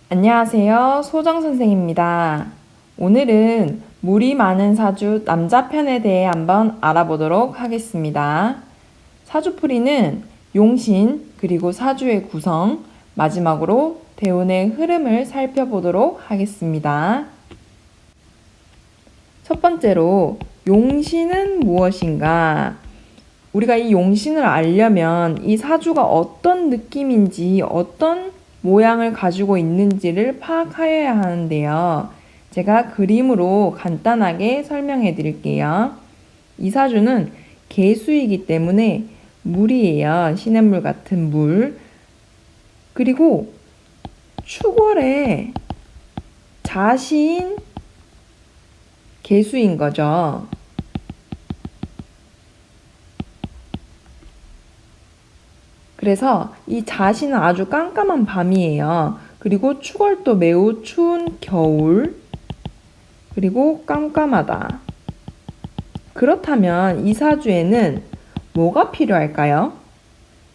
안녕하세요. 소정 선생입니다. 오늘은 물이 많은 사주 남자 편에 대해 한번 알아보도록 하겠습니다. 사주풀이는 용신, 그리고 사주의 구성, 마지막으로 대운의 흐름을 살펴보도록 하겠습니다. 첫 번째로 용신은 무엇인가? 우리가 이 용신을 알려면 이 사주가 어떤 느낌인지, 어떤 모양을 가지고 있는지를 파악하여야 하는데요. 제가 그림으로 간단하게 설명해 드릴게요. 이 사주는 개수이기 때문에 물이에요. 시냇물 같은 물. 그리고 축월에 자시인 개수인 거죠. 그래서 이 자시는 아주 깜깜한 밤이에요. 그리고 축월도 매우 추운 겨울. 그리고 깜깜하다. 그렇다면 이 사주에는 뭐가 필요할까요?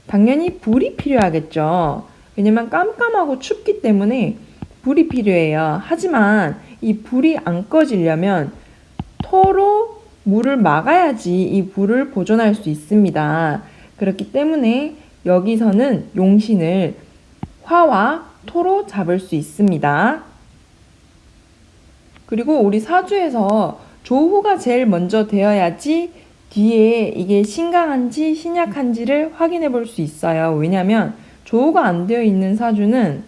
당연히 불이 필요하겠죠. 왜냐면 깜깜하고 춥기 때문에 불이 필요해요. 하지만 이 불이 안 꺼지려면 터로 물을 막아야지 이 불을 보존할 수 있습니다. 그렇기 때문에 여기서는 용신을 화와 토로 잡을 수 있습니다. 그리고 우리 사주에서 조후가 제일 먼저 되어야지 뒤에 이게 신강한지 신약한지를 확인해 볼 수 있어요. 왜냐면 조후가 안 되어 있는 사주는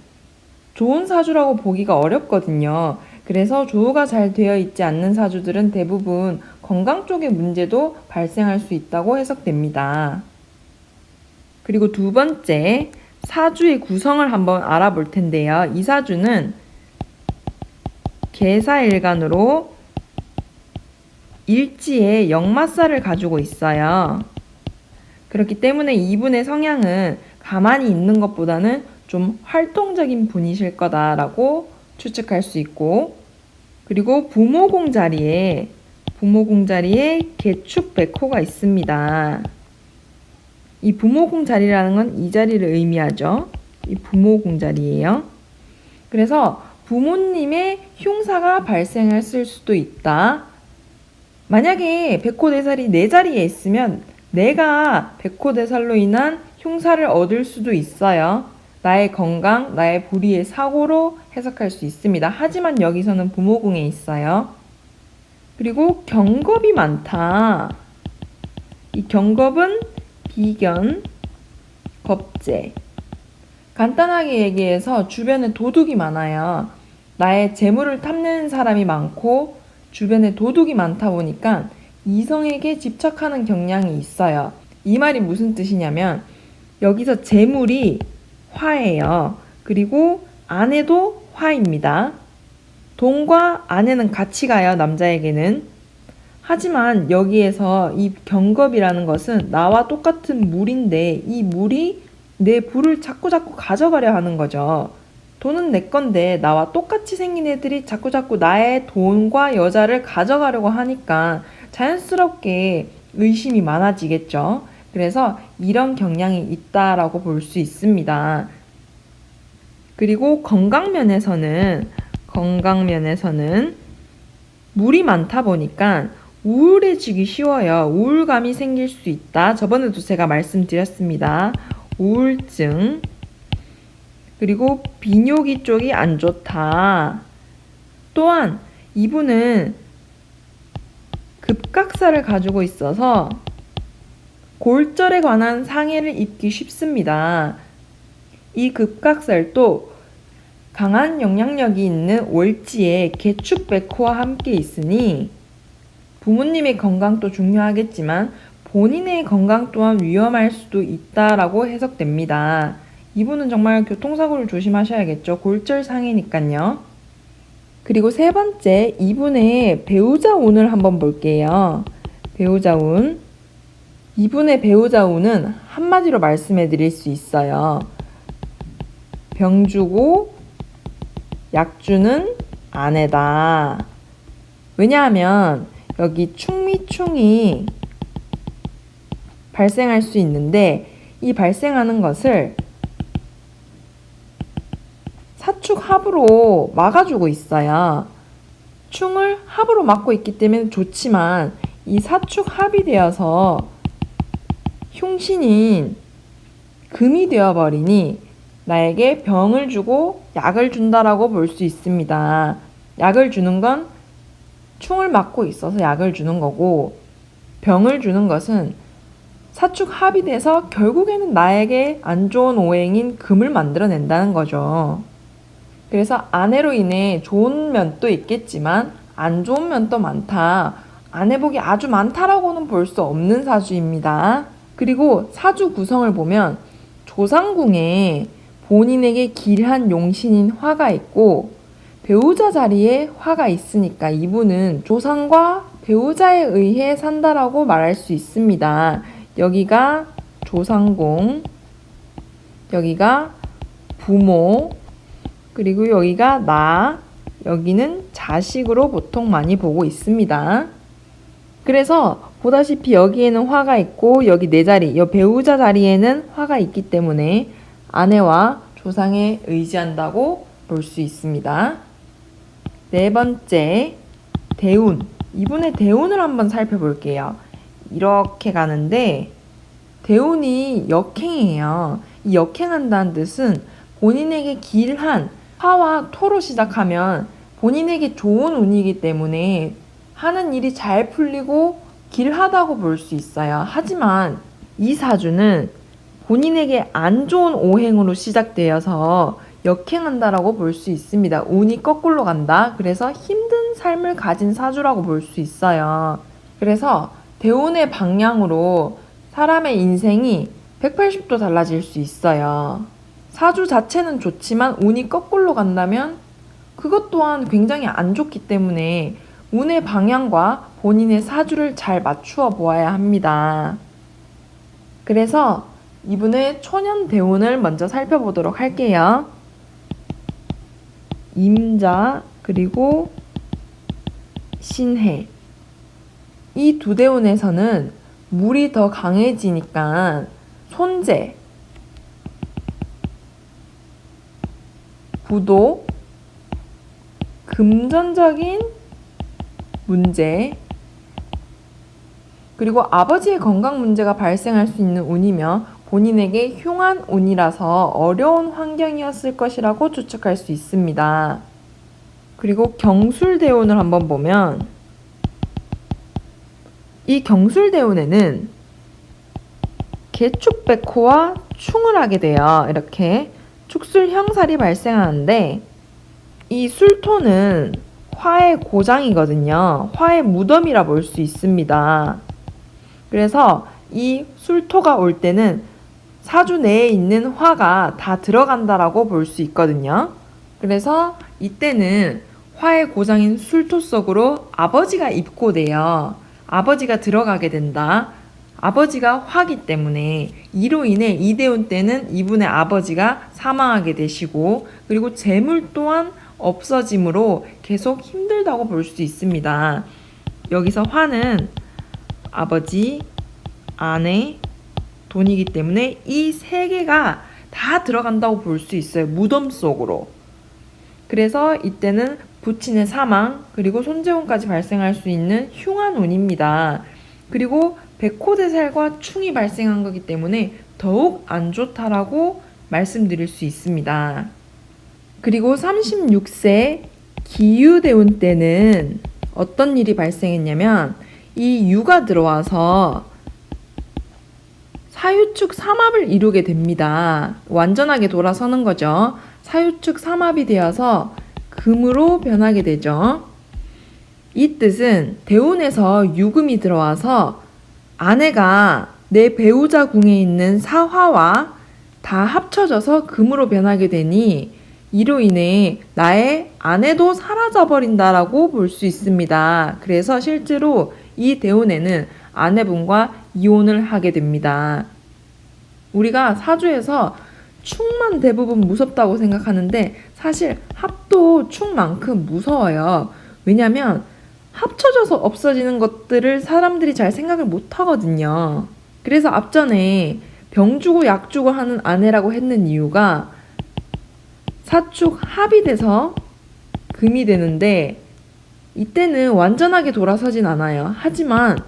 좋은 사주라고 보기가 어렵거든요. 그래서 조후가 잘 되어 있지 않는 사주들은 대부분 건강 쪽의 문제도 발생할 수 있다고 해석됩니다. 그리고 두 번째, 사주의 구성을 한번 알아볼 텐데요. 이 사주는 계사일간으로 일지에 역마살을 가지고 있어요. 그렇기 때문에 이분의 성향은 가만히 있는 것보다는 좀 활동적인 분이실 거다라고 추측할 수 있고, 그리고 부모공 자리에 개축백호가 있습니다. 이 부모공 자리라는 건 이 자리를 의미하죠. 이 부모공 자리예요. 그래서 부모님의 흉사가 발생했을 수도 있다. 만약에 백호대살이 내 자리에 있으면 내가 백호대살로 인한 흉사를 얻을 수도 있어요. 나의 건강, 나의 불의의 사고로 해석할 수 있습니다. 하지만 여기서는 부모궁에 있어요. 그리고 경겁이 많다. 이 경겁은 비견, 겁재. 간단하게 얘기해서 주변에 도둑이 많아요. 나의 재물을 탐내는 사람이 많고 주변에 도둑이 많다 보니까 이성에게 집착하는 경향이 있어요. 이 말이 무슨 뜻이냐면 여기서 재물이 화예요. 그리고 아내도 화입니다. 돈과 아내는 같이 가요, 남자에게는. 하지만 여기에서 이 경겁이라는 것은 나와 똑같은 물인데 이 물이 내 불을 자꾸자꾸 가져가려 하는 거죠. 돈은 내 건데 나와 똑같이 생긴 애들이 자꾸자꾸 나의 돈과 여자를 가져가려고 하니까 자연스럽게 의심이 많아지겠죠. 그래서 이런 경향이 있다라고 볼 수 있습니다. 그리고 건강면에서는 물이 많다 보니까 우울해지기 쉬워요. 우울감이 생길 수 있다. 저번에도 제가 말씀드렸습니다. 우울증. 그리고 비뇨기 쪽이 안 좋다. 또한 이분은 급각사를 가지고 있어서 골절에 관한 상해를 입기 쉽습니다. 이 급각살도 강한 영향력이 있는 월지에 개축백호와 함께 있으니 부모님의 건강도 중요하겠지만 본인의 건강 또한 위험할 수도 있다라고 해석됩니다. 이분은 정말 교통사고를 조심하셔야겠죠. 골절 상해니까요. 그리고 세 번째, 이분의 배우자 운을 한번 볼게요. 배우자 운. 이분의 배우자 운은 한마디로 말씀해 드릴 수 있어요. 병 주고 약 주는 아내다. 왜냐하면 여기 충미충이 발생할 수 있는데 이 발생하는 것을 사축 합으로 막아주고 있어요. 충을 합으로 막고 있기 때문에 좋지만 이 사축 합이 되어서 흉신인 금이 되어버리니 나에게 병을 주고 약을 준다라고 볼 수 있습니다. 약을 주는 건 충을 막고 있어서 약을 주는 거고, 병을 주는 것은 사축 합이 돼서 결국에는 나에게 안 좋은 오행인 금을 만들어낸다는 거죠. 그래서 아내로 인해 좋은 면도 있겠지만 안 좋은 면도 많다. 아내복이 아주 많다라고는 볼 수 없는 사주입니다. 그리고 사주 구성을 보면 조상궁에 본인에게 길한 용신인 화가 있고 배우자 자리에 화가 있으니까 이분은 조상과 배우자에 의해 산다라고 말할 수 있습니다. 여기가 조상궁, 여기가 부모, 그리고 여기가 나, 여기는 자식으로 보통 많이 보고 있습니다. 그래서 보다시피 여기에는 화가 있고 여기 내 자리, 여 배우자 자리에는 화가 있기 때문에 아내와 조상에 의지한다고 볼 수 있습니다. 네 번째, 대운. 이분의 대운을 한번 살펴볼게요. 이렇게 가는데 대운이 역행이에요. 이 역행한다는 뜻은 본인에게 길한 화와 토로 시작하면 본인에게 좋은 운이기 때문에 하는 일이 잘 풀리고 길하다고 볼 수 있어요. 하지만 이 사주는 본인에게 안 좋은 오행으로 시작되어서 역행한다라고 볼 수 있습니다. 운이 거꾸로 간다. 그래서 힘든 삶을 가진 사주라고 볼 수 있어요. 그래서 대운의 방향으로 사람의 인생이 180도 달라질 수 있어요. 사주 자체는 좋지만 운이 거꾸로 간다면 그것 또한 굉장히 안 좋기 때문에 운의 방향과 본인의 사주를 잘 맞추어 보아야 합니다. 그래서 이분의 초년 대운을 먼저 살펴보도록 할게요. 임자 그리고 신해. 이 두 대운에서는 물이 더 강해지니까 손재, 부도, 금전적인 문제, 그리고 아버지의 건강 문제가 발생할 수 있는 운이며 본인에게 흉한 운이라서 어려운 환경이었을 것이라고 추측할 수 있습니다. 그리고 경술대운을 한번 보면 이 경술대운에는 개축백호와 충을 하게 돼요. 이렇게 축술형살이 발생하는데 이 술토는 화의 고장이거든요. 화의 무덤이라 볼 수 있습니다. 그래서 이 술토가 올 때는 사주 내에 있는 화가 다 들어간다라고 볼 수 있거든요. 그래서 이때는 화의 고장인 술토 속으로 아버지가 입고돼요. 아버지가 들어가게 된다. 아버지가 화기 때문에 이로 인해 이대운 때는 이분의 아버지가 사망하게 되시고 그리고 재물 또한 없어짐으로 계속 힘들다고 볼 수 있습니다. 여기서 화는 아버지, 아내, 돈이기 때문에 이 세 개가 다 들어간다고 볼 수 있어요. 무덤 속으로. 그래서 이때는 부친의 사망 그리고 손재혼까지 발생할 수 있는 흉한 운입니다. 그리고 백호대살과 충이 발생한 거기 때문에 더욱 안 좋다라고 말씀드릴 수 있습니다. 그리고 36세 기유대운 때는 어떤 일이 발생했냐면 이 유가 들어와서 사유축 삼합을 이루게 됩니다. 완전하게 돌아서는 거죠. 사유축 삼합이 되어서 금으로 변하게 되죠. 이 뜻은 대운에서 유금이 들어와서 아내가 내 배우자 궁에 있는 사화와 다 합쳐져서 금으로 변하게 되니 이로 인해 나의 아내도 사라져버린다라고 볼 수 있습니다. 그래서 실제로 이 대운에는 아내분과 이혼을 하게 됩니다. 우리가 사주에서 축만 대부분 무섭다고 생각하는데 사실 합도 축만큼 무서워요. 왜냐면 합쳐져서 없어지는 것들을 사람들이 잘 생각을 못 하거든요. 그래서 앞전에 병 주고 약 주고 하는 아내라고 했는 이유가 사축 합이 돼서 금이 되는데 이때는 완전하게 돌아서진 않아요. 하지만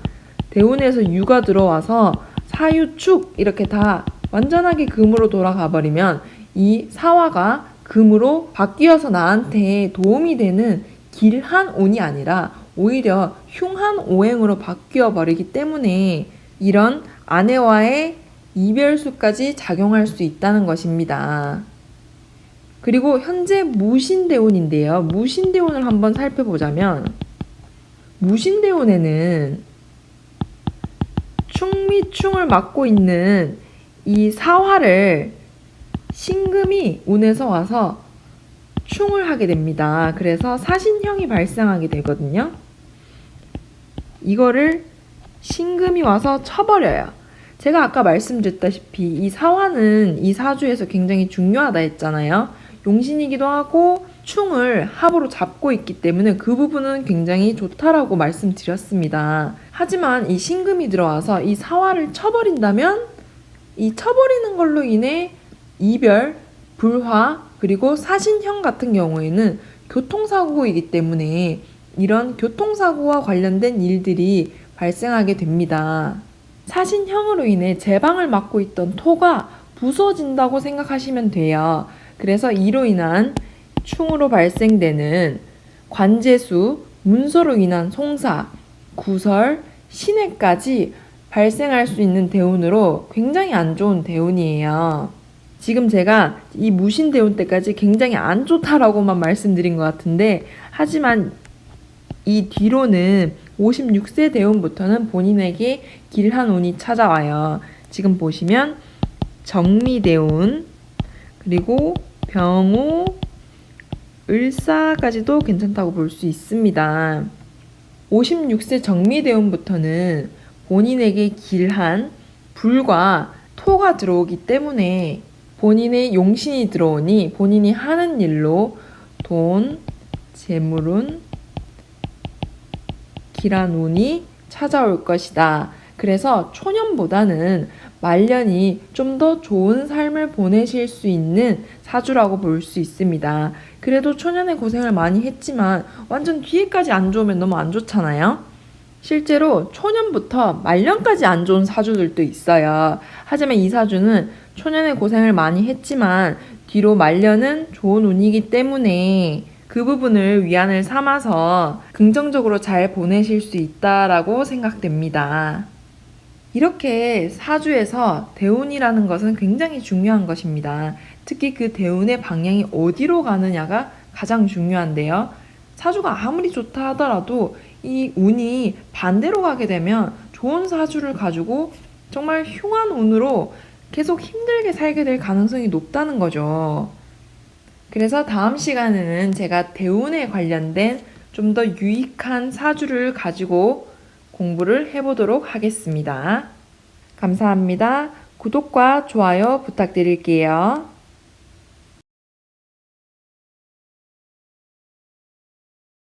대운에서 유가 들어와서 사유축 이렇게 다 완전하게 금으로 돌아가 버리면 이 사화가 금으로 바뀌어서 나한테 도움이 되는 길한 운이 아니라 오히려 흉한 오행으로 바뀌어 버리기 때문에 이런 아내와의 이별수까지 작용할 수 있다는 것입니다. 그리고 현재 무신대운인데요. 무신대운을 한번 살펴보자면 무신대운에는 충미충을 맡고 있는 이 사화를 신금이 운에서 와서 충을 하게 됩니다. 그래서 사신형이 발생하게 되거든요. 이거를 신금이 와서 쳐버려요. 제가 아까 말씀드렸다시피 이 사화는 이 사주에서 굉장히 중요하다 했잖아요. 용신이기도 하고 충을 합으로 잡고 있기 때문에 그 부분은 굉장히 좋다라고 말씀드렸습니다. 하지만 이 신금이 들어와서 이 사화를 쳐버린다면 이 쳐버리는 걸로 인해 이별, 불화, 그리고 사신형 같은 경우에는 교통사고이기 때문에 이런 교통사고와 관련된 일들이 발생하게 됩니다. 사신형으로 인해 제방을 맡고 있던 토가 부서진다고 생각하시면 돼요. 그래서 이로 인한 충으로 발생되는 관제수, 문서로 인한 송사, 구설, 신해까지 발생할 수 있는 대운으로 굉장히 안 좋은 대운이에요. 지금 제가 이 무신대운 때까지 굉장히 안 좋다라고만 말씀드린 것 같은데 하지만 이 뒤로는 56세 대운부터는 본인에게 길한 운이 찾아와요. 지금 보시면 정미대운, 그리고 병호, 을사까지도 괜찮다고 볼 수 있습니다. 56세 정미대운부터는 본인에게 길한 불과 토가 들어오기 때문에 본인의 용신이 들어오니 본인이 하는 일로 돈, 재물운, 길한 운이 찾아올 것이다. 그래서 초년보다는 말년이 좀 더 좋은 삶을 보내실 수 있는 사주라고 볼 수 있습니다. 그래도 초년에 고생을 많이 했지만 완전 뒤에까지 안 좋으면 너무 안 좋잖아요. 실제로 초년부터 말년까지 안 좋은 사주들도 있어요. 하지만 이 사주는 초년에 고생을 많이 했지만 뒤로 말년은 좋은 운이기 때문에 그 부분을 위안을 삼아서 긍정적으로 잘 보내실 수 있다라고 생각됩니다. 이렇게 사주에서 대운이라는 것은 굉장히 중요한 것입니다. 특히 그 대운의 방향이 어디로 가느냐가 가장 중요한데요. 사주가 아무리 좋다 하더라도 이 운이 반대로 가게 되면 좋은 사주를 가지고 정말 흉한 운으로 계속 힘들게 살게 될 가능성이 높다는 거죠. 그래서 다음 시간에는 제가 대운에 관련된 좀 더 유익한 사주를 가지고 공부를 해보도록 하겠습니다. 감사합니다. 구독과 좋아요 부탁드릴게요.